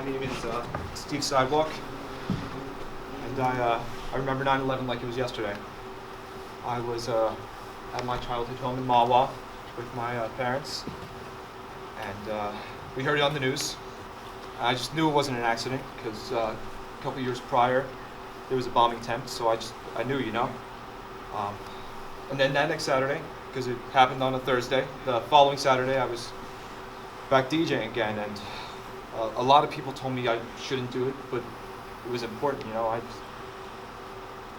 My name is Steve Sidewalk, and I remember 9/11 like it was yesterday. I was at my childhood home in Mahwah with my parents, and we heard it on the news. I just knew it wasn't an accident because a couple years prior there was a bombing attempt, so I knew, you know. And then that next Saturday, because it happened on a Thursday, the following Saturday I was back DJing again, and a lot of people told me I shouldn't do it, but it was important, you know.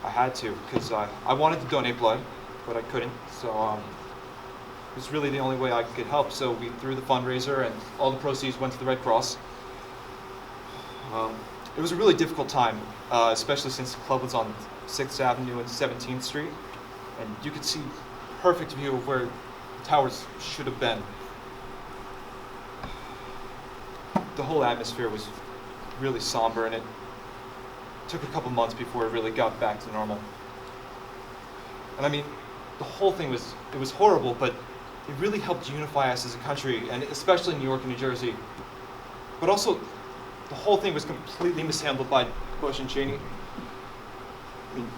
I had to, because I wanted to donate blood, but I couldn't, so it was really the only way I could help. So we threw the fundraiser, and all the proceeds went to the Red Cross. It was a really difficult time, especially since the club was on 6th Avenue and 17th Street, and you could see perfect view of where the towers should have been. The whole atmosphere was really somber, and it took a couple months before it really got back to normal. And I mean, the whole thing was horrible, but it really helped unify us as a country, and especially New York and New Jersey. But also, the whole thing was completely mishandled by Bush and Cheney. I mean,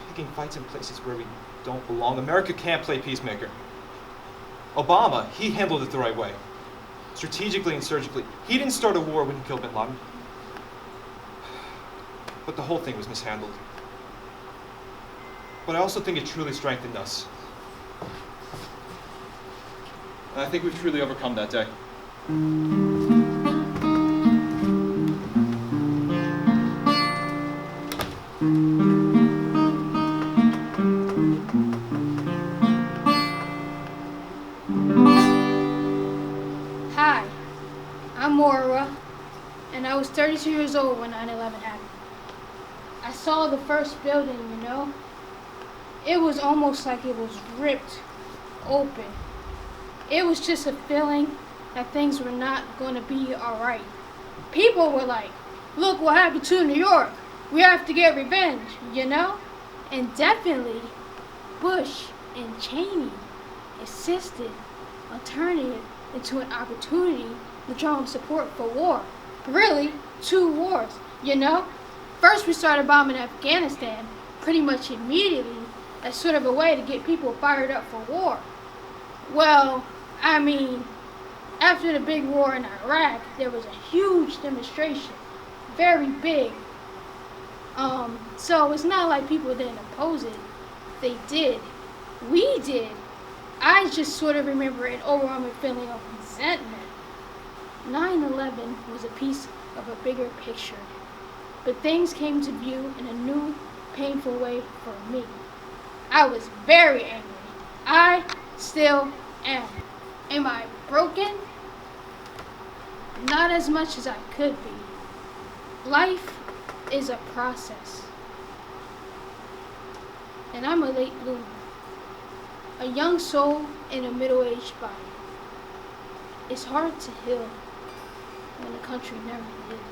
picking fights in places where we don't belong. America can't play peacemaker. Obama, he handled it the right way. Strategically and surgically. He didn't start a war when he killed bin Laden. But the whole thing was mishandled. But I also think it truly strengthened us. And I think we've truly overcome that day. Hi, I'm Maura, and I was 32 years old when 9/11 happened. I saw the first building, you know. It was almost like it was ripped open. It was just a feeling that things were not going to be all right. People were like, look what happened to New York. We have to get revenge, you know? And definitely, Bush and Cheney assisted on turning it into an opportunity to draw support for war. Really, 2 wars, you know? First, we started bombing Afghanistan pretty much immediately as sort of a way to get people fired up for war. Well, I mean, after the big war in Iraq, there was a huge demonstration, very big. So it's not like people didn't oppose it. They did. We did. I just sort of remember an overwhelming feeling of resentment. 9/11 was a piece of a bigger picture, but things came to view in a new, painful way for me. I was very angry. I still am. Am I broken? Not as much as I could be. Life is a process. And I'm a late bloomer. A young soul in a middle-aged body. It's hard to heal when the country never did.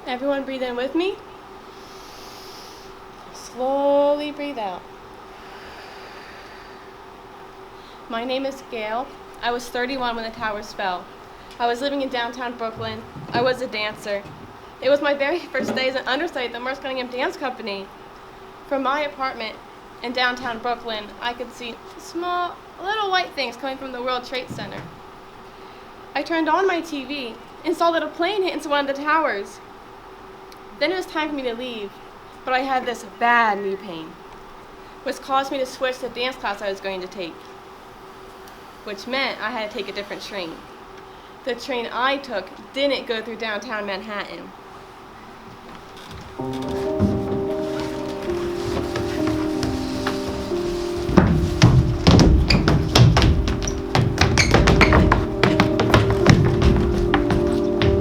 Everyone breathe in with me. Slowly breathe out. My name is Gail. I was 31 when the towers fell. I was living in downtown Brooklyn. I was a dancer. It was my very first day as an understudy at the Merce Cunningham Dance Company. From my apartment in downtown Brooklyn, I could see small, little white things coming from the World Trade Center. I turned on my TV and saw that a plane hit into one of the towers. Then it was time for me to leave, but I had this bad knee pain, which caused me to switch the dance class I was going to take, which meant I had to take a different train. The train I took didn't go through downtown Manhattan.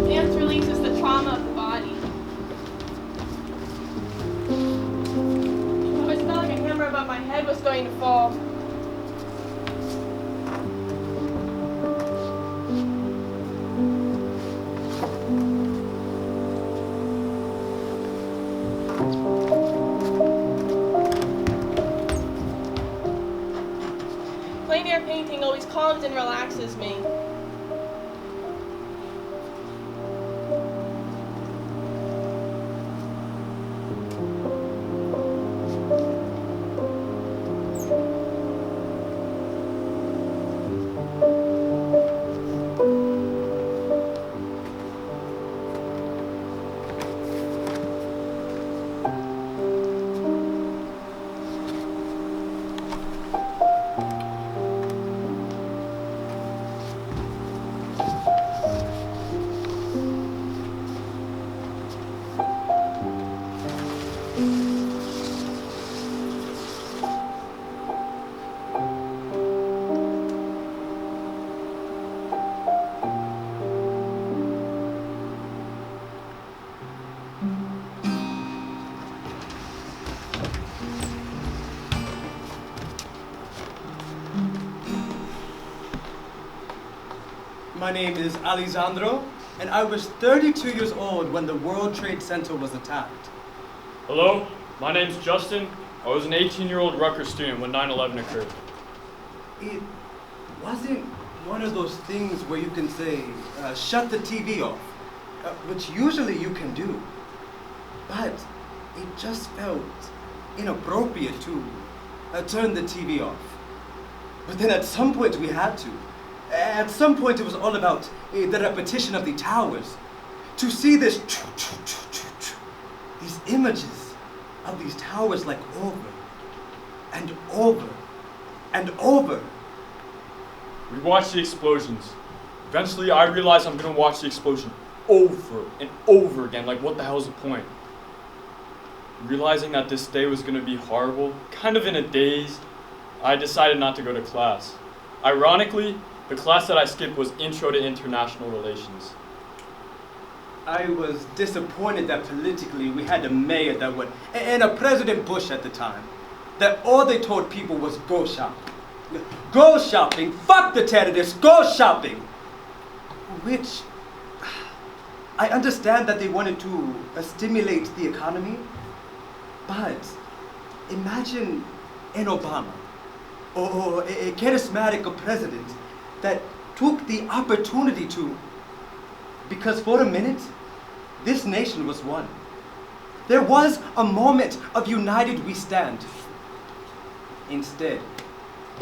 Dance releases the trauma of the body. I always felt like a hammer above my head was going to fall. calms and relaxes me. My name is Alessandro, and I was 32 years old when the World Trade Center was attacked. Hello, my name's Justin. I was an 18-year-old Rutgers student when 9/11 occurred. It wasn't one of those things where you can say, shut the TV off, which usually you can do. But it just felt inappropriate to turn the TV off. But then at some point we had to. At some point it was all about the repetition of the towers. To see this, these images of these towers like over and over and over. We watched the explosions. Eventually, I realized I'm gonna watch the explosion over and over again. Like, what the hell's the point? Realizing that this day was gonna be horrible, kind of in a daze, I decided not to go to class. Ironically, the class that I skipped was Intro to International Relations. I was disappointed that politically we had a mayor that would, and a President Bush at the time, that all they told people was go shopping. Go shopping, fuck the terrorists, go shopping! Which, I understand that they wanted to stimulate the economy, but imagine an Obama, or a charismatic president that took the opportunity to, because for a minute, this nation was one. There was a moment of united we stand. Instead,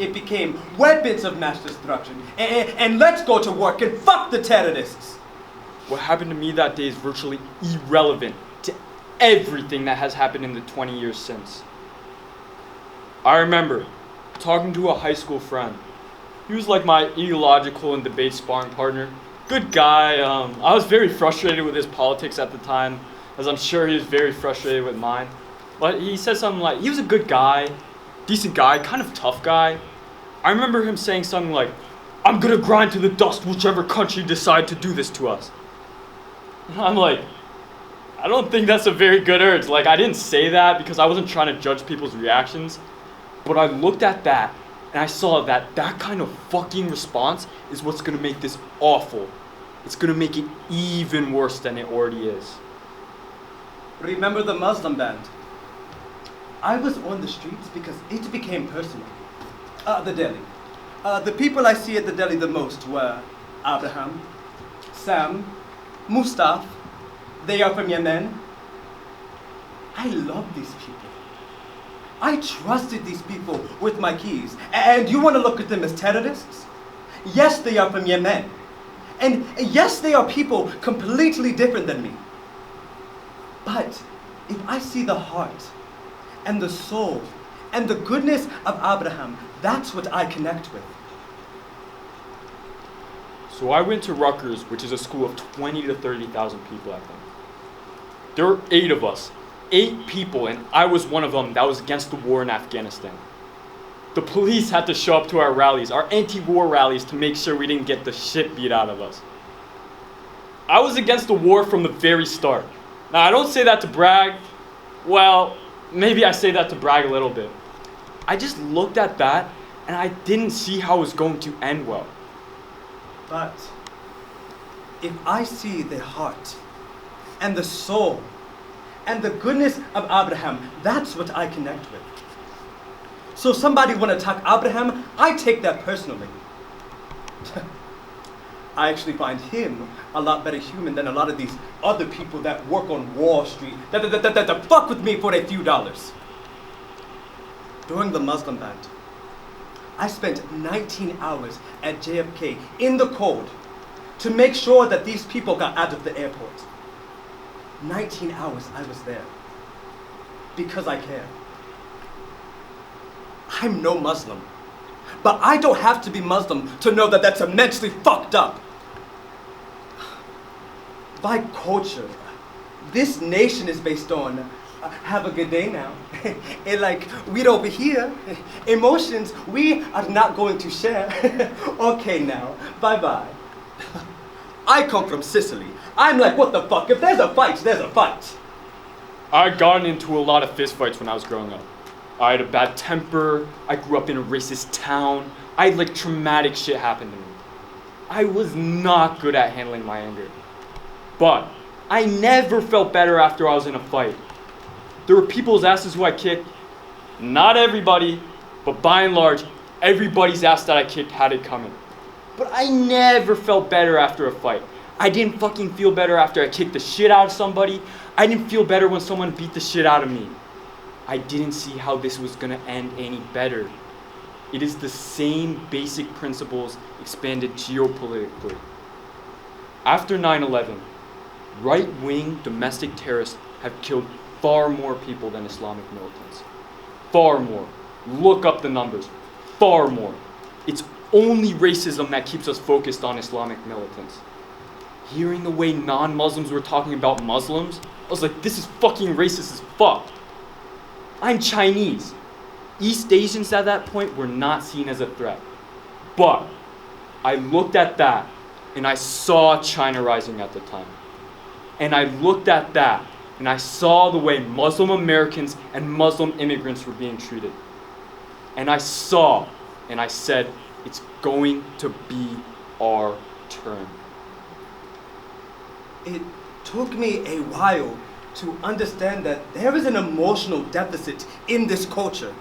it became weapons of mass destruction, and let's go to work and fuck the terrorists. What happened to me that day is virtually irrelevant to everything that has happened in the 20 years since. I remember talking to a high school friend. He was like my ideological and debate sparring partner. Good guy. I was very frustrated with his politics at the time, as I'm sure he was very frustrated with mine. But he said something like, he was a good guy, decent guy, kind of tough guy. I remember him saying something like, I'm gonna grind to the dust whichever country decide to do this to us. And I'm like, I don't think that's a very good urge. Like, I didn't say that because I wasn't trying to judge people's reactions. But I looked at that and I saw that that kind of fucking response is what's gonna make this awful. It's gonna make it even worse than it already is. Remember the Muslim ban? I was on the streets because it became personal. The deli. The people I see at the deli the most were Abraham, Sam, Mustaf. They are from Yemen. I love these people. I trusted these people with my keys. And you want to look at them as terrorists? Yes, they are from Yemen. And yes, they are people completely different than me. But if I see the heart and the soul and the goodness of Abraham, that's what I connect with. So I went to Rutgers, which is a school of 20 to 30,000 people, I think. There were 8 of us. 8 people, and I was one of them that was against the war in Afghanistan. The police had to show up to our rallies, our anti-war rallies, to make sure we didn't get the shit beat out of us. I was against the war from the very start. Now, I don't say that to brag. Well, maybe I say that to brag a little bit. I just looked at that, and I didn't see how it was going to end well. But if I see the heart and the soul and the goodness of Abraham, that's what I connect with. So somebody want to attack Abraham, I take that personally. I actually find him a lot better human than a lot of these other people that work on Wall Street that fuck with me for a few dollars. During the Muslim ban, I spent 19 hours at JFK in the cold to make sure that these people got out of the airport. 19 hours I was there because I care. I'm no Muslim, but I don't have to be Muslim to know that that's immensely fucked up. By culture, this nation is based on have a good day now. And like, we're over here, emotions we are not going to share. Okay now, bye-bye. I come from Sicily. I'm like, what the fuck? If there's a fight, there's a fight. I'd gotten into a lot of fistfights when I was growing up. I had a bad temper, I grew up in a racist town, I had like traumatic shit happen to me. I was not good at handling my anger. But I never felt better after I was in a fight. There were people's asses who I kicked. Not everybody, but by and large, everybody's ass that I kicked had it coming. But I never felt better after a fight. I didn't fucking feel better after I kicked the shit out of somebody. I didn't feel better when someone beat the shit out of me. I didn't see how this was gonna end any better. It is the same basic principles expanded geopolitically. After 9/11, right-wing domestic terrorists have killed far more people than Islamic militants. Far more. Look up the numbers. Far more. It's only racism that keeps us focused on Islamic militants. Hearing the way non-Muslims were talking about Muslims, I was like, this is fucking racist as fuck. I'm Chinese. East Asians at that point were not seen as a threat. But I looked at that and I saw China rising at the time. And I looked at that and I saw the way Muslim Americans and Muslim immigrants were being treated. And I saw and I said, it's going to be our turn. It took me a while to understand that there is an emotional deficit in this culture.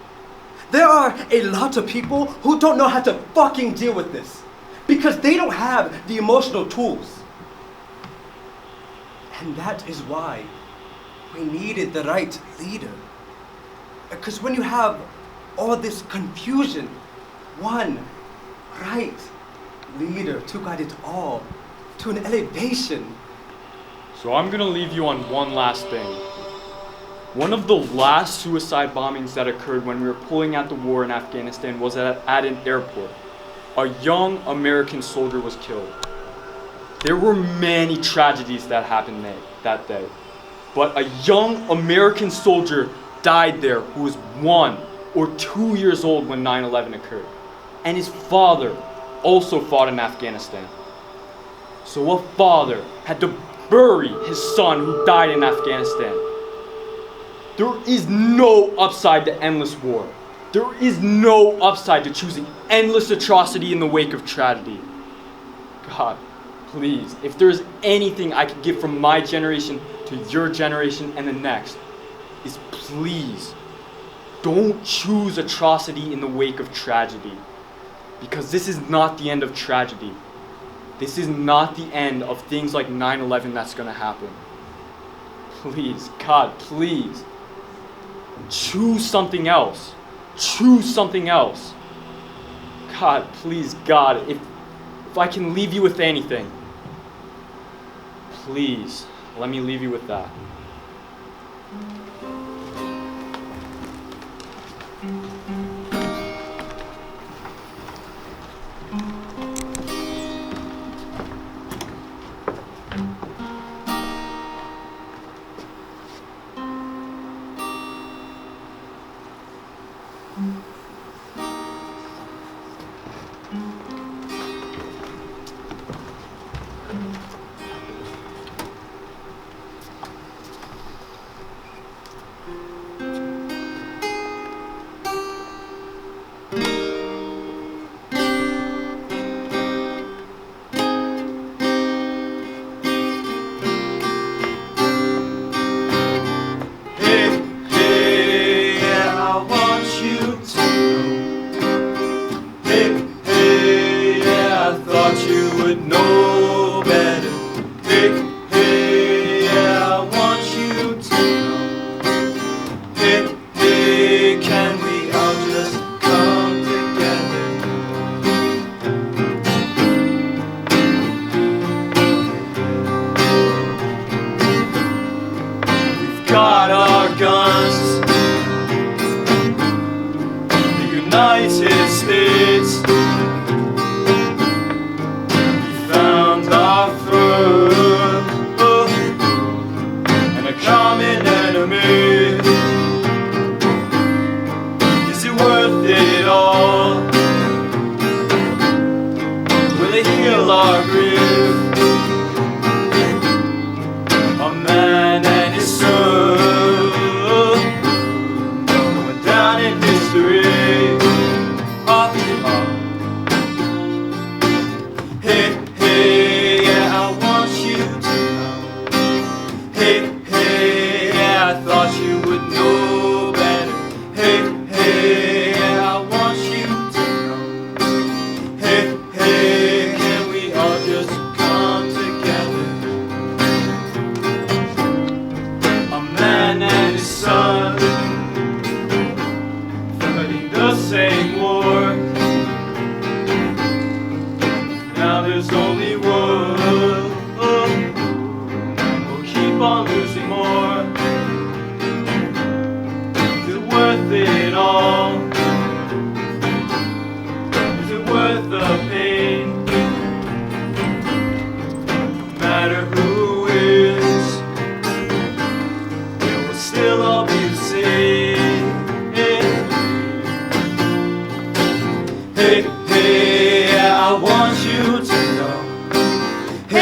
There are a lot of people who don't know how to fucking deal with this because they don't have the emotional tools. And that is why we needed the right leader. Because when you have all this confusion, one right leader to guide it all to an elevation. So I'm gonna leave you on one last thing. One of the last suicide bombings that occurred when we were pulling out the war in Afghanistan was at an airport. A young American soldier was killed. There were many tragedies that happened that day. But a young American soldier died there who was 1 or 2 years old when 9/11 occurred. And his father also fought in Afghanistan. So a father had to bury his son who died in Afghanistan. There is no upside to endless war. There is no upside to choosing endless atrocity in the wake of tragedy. God, please, if there is anything I could give from my generation to your generation and the next, is please don't choose atrocity in the wake of tragedy. Because this is not the end of tragedy. This is not the end of things like 9/11 that's gonna happen. Please, God, please. Choose something else. Choose something else. God, please, God, if I can leave you with anything, please, let me leave you with that.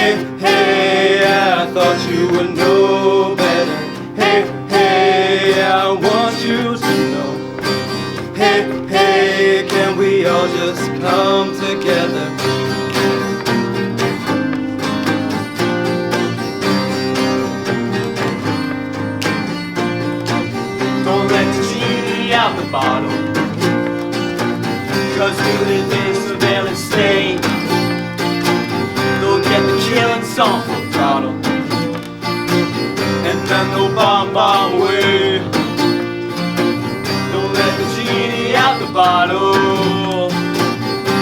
Hey, hey, I thought you would know better. Hey, hey, I want you to know. Hey, hey, can we all just come together? Don't let the genie out the bottle, 'cause we live in a surveillance state. They'll get the killing song full throttle, and then they'll bomb away. Don't let the genie out the bottle,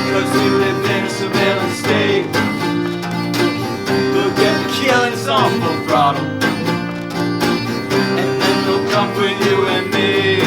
'cause we live in a surveillance state. They'll get the killing song full throttle, and then they'll come for you and me.